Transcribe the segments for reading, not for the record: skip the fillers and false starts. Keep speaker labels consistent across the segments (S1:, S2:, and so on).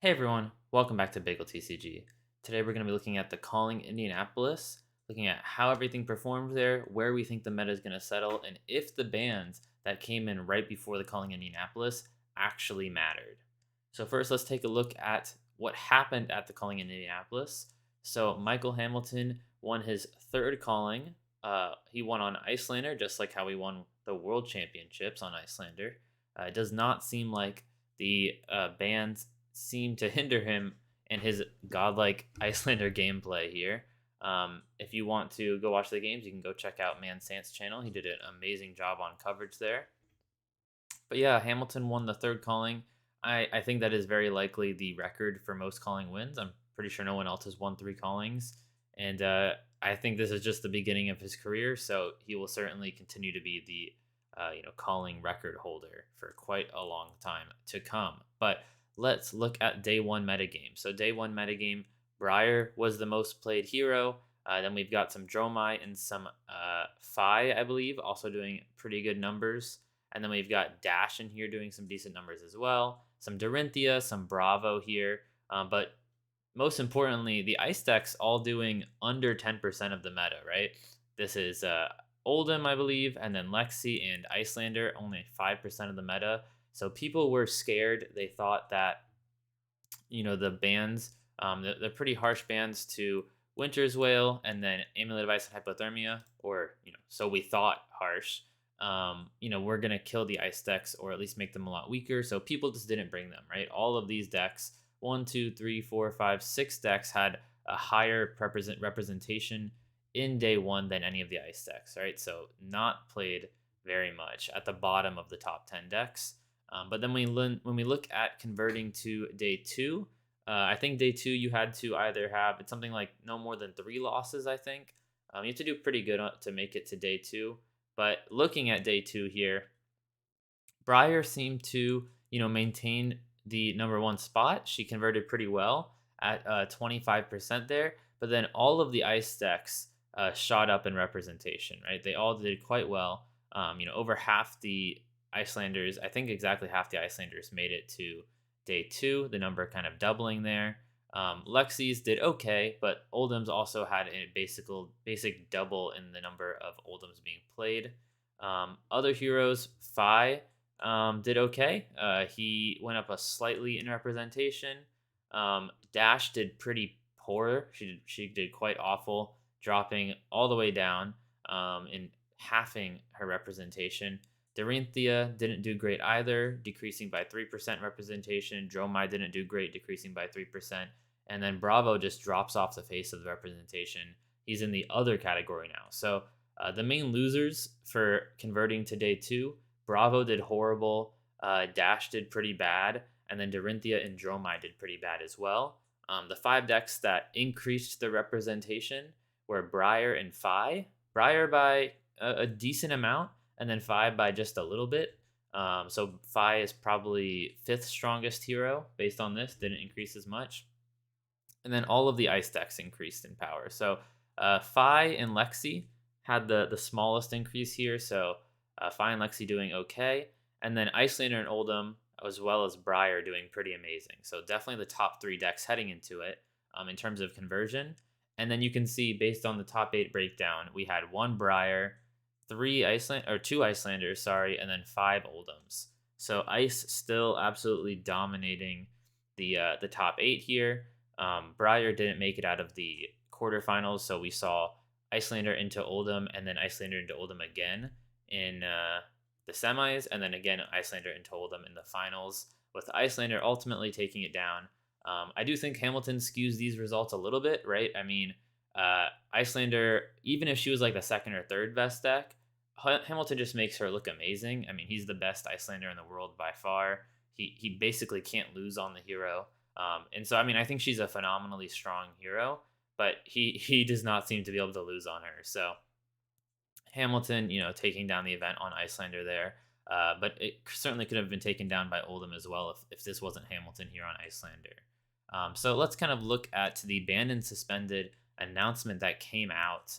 S1: Hey everyone, welcome back to BageltCG. Today we're going to be looking at the calling Indianapolis, looking at how everything performed there, where we think the meta is going to settle, and if the bans that came in right before the calling Indianapolis actually mattered. So first, let's take a look at what happened at the calling in Indianapolis. So Michael Hamilton won his third calling. He won on Icelander, just like how he won the World Championships on Icelander. It does not seem like the bans seem to hinder him in his godlike Icelander gameplay here. If you want to go watch the games, you can go check out Man Sant's channel. He did an amazing job on coverage there. But yeah, Hamilton won the third calling. I think that is very likely the record for most calling wins. I'm pretty sure no one else has won three callings. And I think this is just the beginning of his career. So he will certainly continue to be the calling record holder for quite a long time to come. But let's look at day one metagame. So day one metagame, Briar was the most played hero. Then we've got some Dromai and some Fi, I believe, also doing pretty good numbers. And then we've got Dash in here doing some decent numbers as well. Some Dorinthia, some Bravo here. But most importantly, the ice decks all doing under 10% of the meta, right? This is Oldhim, I believe, and then Lexi and Icelander, only 5% of the meta. So people were scared. They thought that, the bans, the pretty harsh bans to Winter's Whale and then Amulet of Ice and Hypothermia, or, so we thought harsh. We're going to kill the ice decks or at least make them a lot weaker. So people just didn't bring them, right? All of these decks, 1, 2, 3, 4, 5, 6 decks had a higher representation in day one than any of the ice decks, right? So not played very much at the bottom of the top 10 decks. But then when we look at converting to day two, I think day two you had to either have it's something like no more than 3 losses. I think you have to do pretty good to make it to day two. But looking at day two here, Briar seemed to maintain the number one spot. She converted pretty well at 25% there. But then all of the ice decks shot up in representation, right? They all did quite well. Over half the Icelanders, I think exactly half the Icelanders made it to day two, the number kind of doubling there. Lexi's did okay, but Oldham's also had a basic double in the number of Oldham's being played. Other heroes, Fi did okay. He went up a slightly in representation. Dash did pretty poor. She did quite awful, dropping all the way down and halving her representation. Dorinthia didn't do great either, decreasing by 3% representation. Dromai didn't do great, decreasing by 3%. And then Bravo just drops off the face of the representation. He's in the other category now. So the main losers for converting to day two, Bravo did horrible, Dash did pretty bad, and then Dorinthia and Dromai did pretty bad as well. The 5 decks that increased the representation were Briar and Fi. Briar by a decent amount, and then Fi by just a little bit. So Fi is probably 5th strongest hero based on this, didn't increase as much. And then all of the ice decks increased in power. So Fi and Lexi had the smallest increase here. So Fi and Lexi doing okay. And then Icelander and Oldham, as well as Briar, doing pretty amazing. So definitely the top 3 decks heading into it in terms of conversion. And then you can see based on the top 8 breakdown, we had 1 Briar, 2 Icelanders, sorry, and then 5 Oldhams. So Ice still absolutely dominating the top 8 here. Briar didn't make it out of the quarterfinals, so we saw Icelander into Oldham and then Icelander into Oldham again in the semis, and then again Icelander into Oldham in the finals, with Icelander ultimately taking it down. I do think Hamilton skews these results a little bit, right? I mean, Icelander, even if she was like the second or third best deck, Hamilton just makes her look amazing. I mean, he's the best Icelander in the world by far. He basically can't lose on the hero. And so, I mean, I think she's a phenomenally strong hero, but he does not seem to be able to lose on her. So Hamilton, taking down the event on Icelander there. But it certainly could have been taken down by Oldham as well if this wasn't Hamilton here on Icelander. So let's kind of look at the banned and suspended announcement that came out,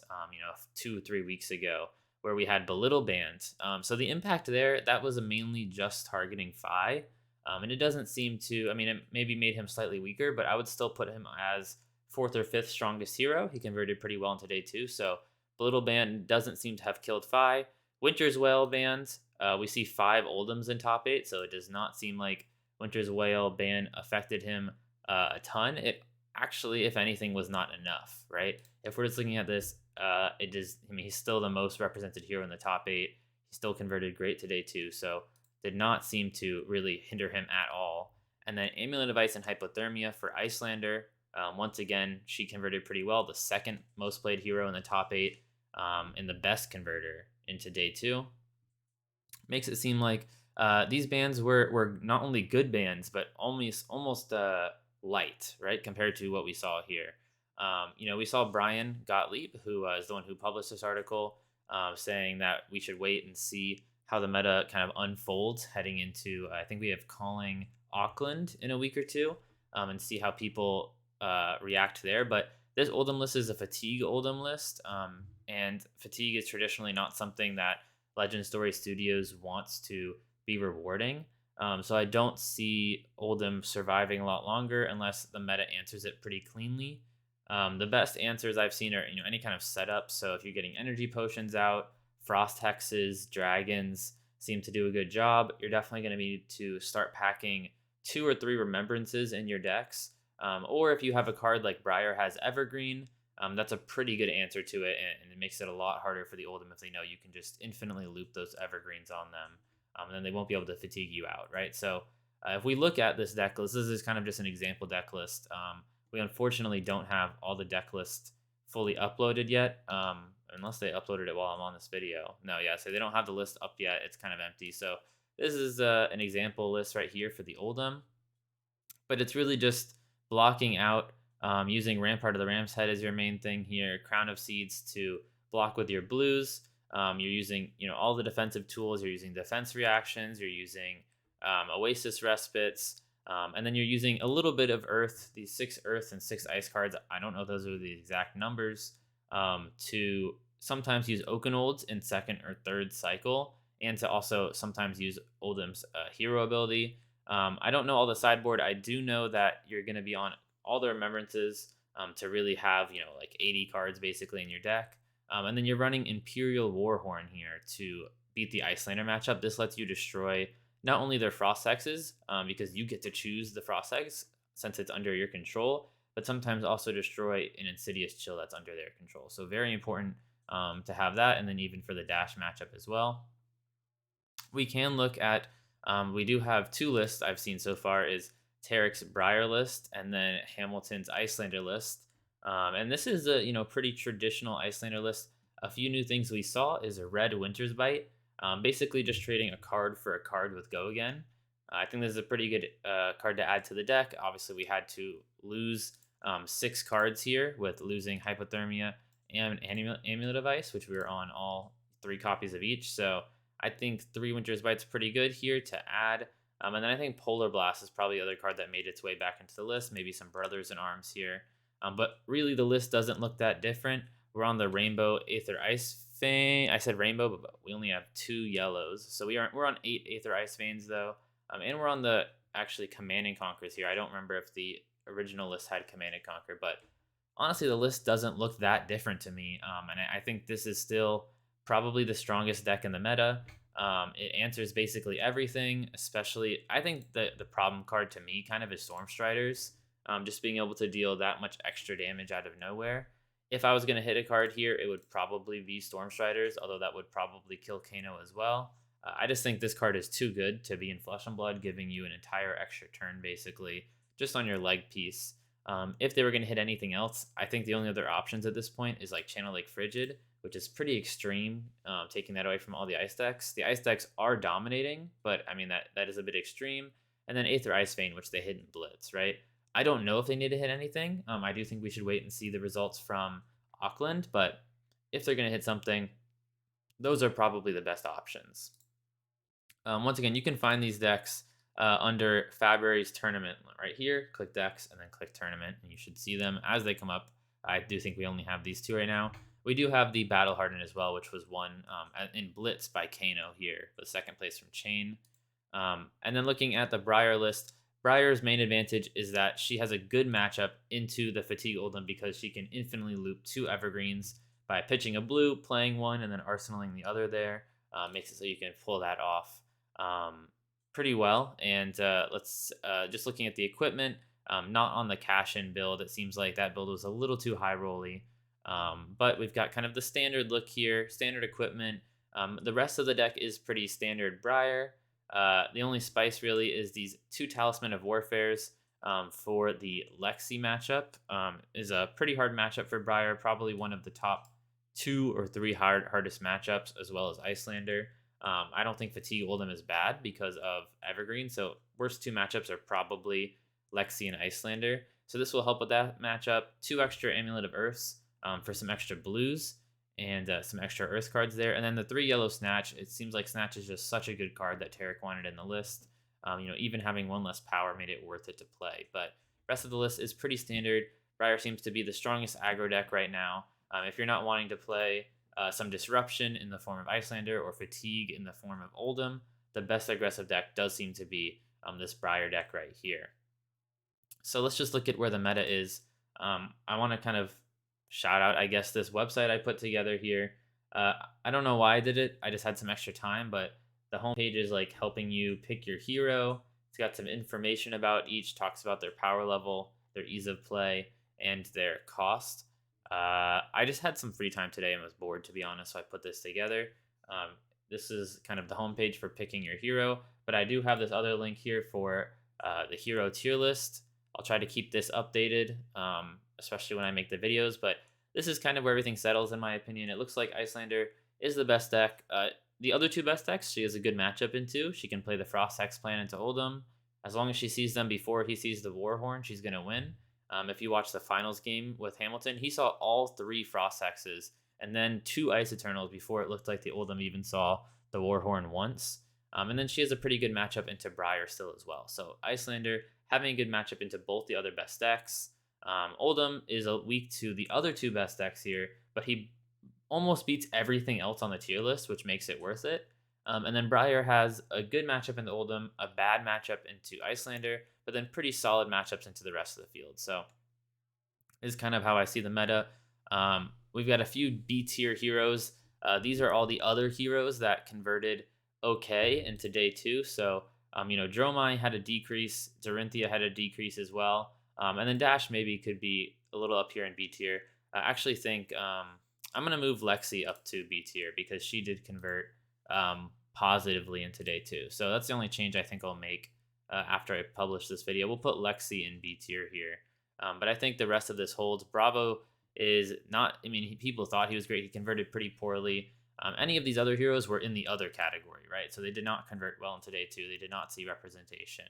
S1: 2 or 3 weeks ago, where we had Belittle banned. So the impact there, that was mainly just targeting Fi. And it doesn't seem to, I mean, it maybe made him slightly weaker, but I would still put him as fourth or fifth strongest hero. He converted pretty well into day two. So Belittle Ban doesn't seem to have killed Fi. Winter's Whale bans, we see 5 Oldhams in top 8, so it does not seem like Winter's Whale ban affected him a ton. It actually, if anything, was not enough, right? If we're just looking at this, it does. I mean, he's still the most represented hero in the top 8. He still converted great to day 2, so did not seem to really hinder him at all. And then Amulet of Ice and Hypothermia for Icelander. Once again, she converted pretty well. The second most played hero in the top 8, and the best converter into day 2. Makes it seem like these bans were not only good bans, but almost light, right, compared to what we saw here. We saw Brian Gottlieb, who is the one who published this article, saying that we should wait and see how the meta kind of unfolds heading into, I think we have calling Auckland in a week or two, and see how people react there. But this Oldham list is a fatigue Oldham list, and fatigue is traditionally not something that Legend Story Studios wants to be rewarding. So I don't see Oldham surviving a lot longer unless the meta answers it pretty cleanly. The best answers I've seen are any kind of setup. So if you're getting energy potions out, frost hexes, dragons seem to do a good job. You're definitely going to need to start packing 2 or 3 remembrances in your decks. Or if you have a card like Briar has Evergreen, that's a pretty good answer to it, and it makes it a lot harder for the Oldham if they know you can just infinitely loop those Evergreens on them. And then they won't be able to fatigue you out, right? So if we look at this deck list, this is kind of just an example deck list. We unfortunately don't have all the deck list fully uploaded yet, unless they uploaded it while I'm on this video. No, yeah, so they don't have the list up yet. It's kind of empty. So this is an example list right here for the Oldham, but it's really just blocking out, using Rampart of the Ram's Head as your main thing here, Crown of Seeds to block with your blues. You're using, all the defensive tools. You're using defense reactions. You're using Oasis Respites. And then you're using a little bit of Earth, these 6 Earth and 6 Ice cards. I don't know if those are the exact numbers, to sometimes use Oakenolds in second or third cycle, and to also sometimes use Oldham's hero ability. I don't know all the sideboard. I do know that you're going to be on all the remembrances to really have, like 80 cards basically in your deck. And then you're running Imperial Warhorn here to beat the Icelander matchup. This lets you destroy not only their Frost Hexes, because you get to choose the Frost Hex since it's under your control, but sometimes also destroy an Insidious Chill that's under their control. So very important to have that, and then even for the Dash matchup as well. We can look at, we do have 2 lists I've seen so far, is Tarek's Briar list and then Hamilton's Icelander list. And this is a pretty traditional Icelander list. A few new things we saw is a red Winter's Bite, basically just trading a card for a card with Go Again. I think this is a pretty good card to add to the deck. Obviously, we had to lose 6 cards here with losing Hypothermia and Amulet of Ice, which we were on all 3 copies of each. So I think 3 Winter's Bites pretty good here to add. And then I think Polar Blast is probably the other card that made its way back into the list. Maybe some Brothers in Arms here. But really, the list doesn't look that different. We're on the Rainbow Aether Ice Vein. I said Rainbow, but we only have 2 yellows. So we're on 8 Aether Ice Veins, though. And we're on the actually Command and Conquers here. I don't remember if the original list had Command and Conquer, but honestly, the list doesn't look that different to me. And I think this is still probably the strongest deck in the meta. It answers basically everything, especially, I think the problem card to me kind of is Stormstriders. Just being able to deal that much extra damage out of nowhere. If I was going to hit a card here, it would probably be Stormstriders, although that would probably kill Kano as well. I just think this card is too good to be in Flesh and Blood, giving you an entire extra turn, basically, just on your leg piece. If they were going to hit anything else, I think the only other options at this point is like Channel Lake Frigid, which is pretty extreme, taking that away from all the ice decks. The ice decks are dominating, but I mean, that is a bit extreme. And then Aether Ice Vein, which they hit in Blitz, right? I don't know if they need to hit anything. I do think we should wait and see the results from Auckland, but if they're going to hit something, those are probably the best options. Once again, you can find these decks under February's tournament right here. Click decks and then click tournament, and you should see them as they come up. I do think we only have these 2 right now. We do have the Battle Hardened as well, which was won in Blitz by Kano here, the 2nd place from Chain. And then looking at the Briar list, Briar's main advantage is that she has a good matchup into the Fatigue Oldham because she can infinitely loop 2 evergreens by pitching a blue, playing one, and then arsenaling the other there. Makes it so you can pull that off um, pretty well. And let's just looking at the equipment, not on the cash-in build. It seems like that build was a little too high rolly. But we've got kind of the standard look here, standard equipment. The rest of the deck is pretty standard Briar. The only spice really is these 2 Talisman of Warfares for the Lexi matchup. Is a pretty hard matchup for Briar, probably one of the top 2 or 3 hardest matchups, as well as Icelander. I don't think Fatigue Oldham is bad because of Evergreen, so worst 2 matchups are probably Lexi and Icelander. So this will help with that matchup. 2 extra Amulet of Earths for some extra blues and some extra Earth cards there. And then the 3 yellow Snatch. It seems like Snatch is just such a good card that Tarek wanted in the list. Even having 1 less power made it worth it to play. But rest of the list is pretty standard. Briar seems to be the strongest aggro deck right now. If you're not wanting to play some Disruption in the form of Icelander or Fatigue in the form of Oldham, the best aggressive deck does seem to be this Briar deck right here. So let's just look at where the meta is. I want to kind of shout out, I guess, this website I put together here. I don't know why I did it. I just had some extra time, but the homepage is like helping you pick your hero. It's got some information about each, talks about their power level, their ease of play, and their cost. I just had some free time today and was bored, to be honest, so I put this together. This is kind of the homepage for picking your hero, but I do have this other link here for the hero tier list. I'll try to keep this updated, especially when I make the videos, but this is kind of where everything settles, in my opinion. It looks like Icelander is the best deck. The other 2 best decks, she has a good matchup into. She can play the Frost Hex Plan into Oldham. As long as she sees them before he sees the Warhorn, she's going to win. If you watch the finals game with Hamilton, he saw all 3 Frost Hexes and then 2 Ice Eternals before it looked like the Oldham even saw the Warhorn once. And then she has a pretty good matchup into Briar still as well. So Icelander having a good matchup into both the other best decks. Oldham is weak to the other 2 best decks here, but he almost beats everything else on the tier list, which makes it worth it. And then Briar has a good matchup into Oldham, a bad matchup into Icelander, but then pretty solid matchups into the rest of the field. So this is kind of how I see the meta. We've got a few B tier heroes. These are all the other heroes that converted okay into day 2. So, Dromai had a decrease. Dorinthia had a decrease as well. And then Dash maybe could be a little up here in B tier. I actually think I'm going to move Lexi up to B tier because she did convert positively into day 2. So that's the only change I think I'll make after I publish this video. We'll put Lexi in B tier here. But I think the rest of this holds. Bravo is not, people thought he was great. He converted pretty poorly. Any of these other heroes were in the other category, right? So they did not convert well into day 2. They did not see representation.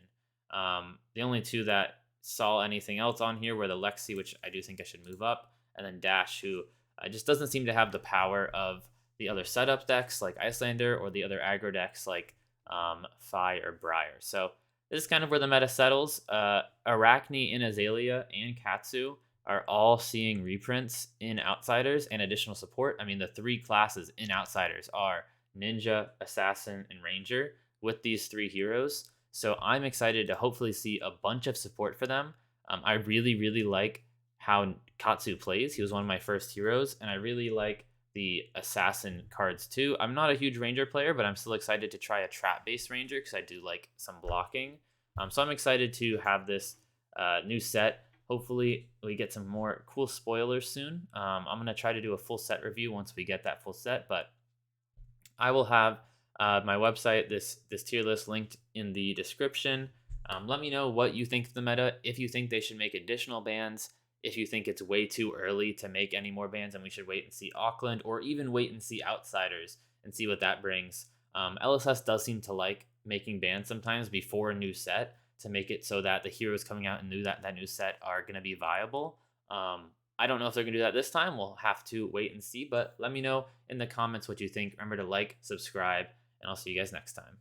S1: The only 2 that saw anything else on here were the Lexi, which I do think I should move up, and then Dash, who just doesn't seem to have the power of the other setup decks like Icelander or the other aggro decks like Fi or Briar. So this is kind of where the meta settles. Arachne and Azalea and Katsu are all seeing reprints in Outsiders and additional support. The 3 classes in Outsiders are Ninja, Assassin, and Ranger with these 3 heroes. So I'm excited to hopefully see a bunch of support for them. I really, really like how Katsu plays. He was one of my first heroes, and I really like the Assassin cards too. I'm not a huge Ranger player, but I'm still excited to try a trap-based Ranger because I do like some blocking. So I'm excited to have this new set. Hopefully we get some more cool spoilers soon. I'm going to try to do a full set review once we get that full set, but I will have my website, this tier list, linked in the description. Let me know what you think of the meta, if you think they should make additional bans, if you think it's way too early to make any more bans and we should wait and see Auckland, or even wait and see Outsiders and see what that brings. LSS does seem to like making bans sometimes before a new set to make it so that the heroes coming out and that new set are going to be viable. I don't know if they're going to do that this time. We'll have to wait and see, but let me know in the comments what you think. Remember to like, subscribe, and I'll see you guys next time.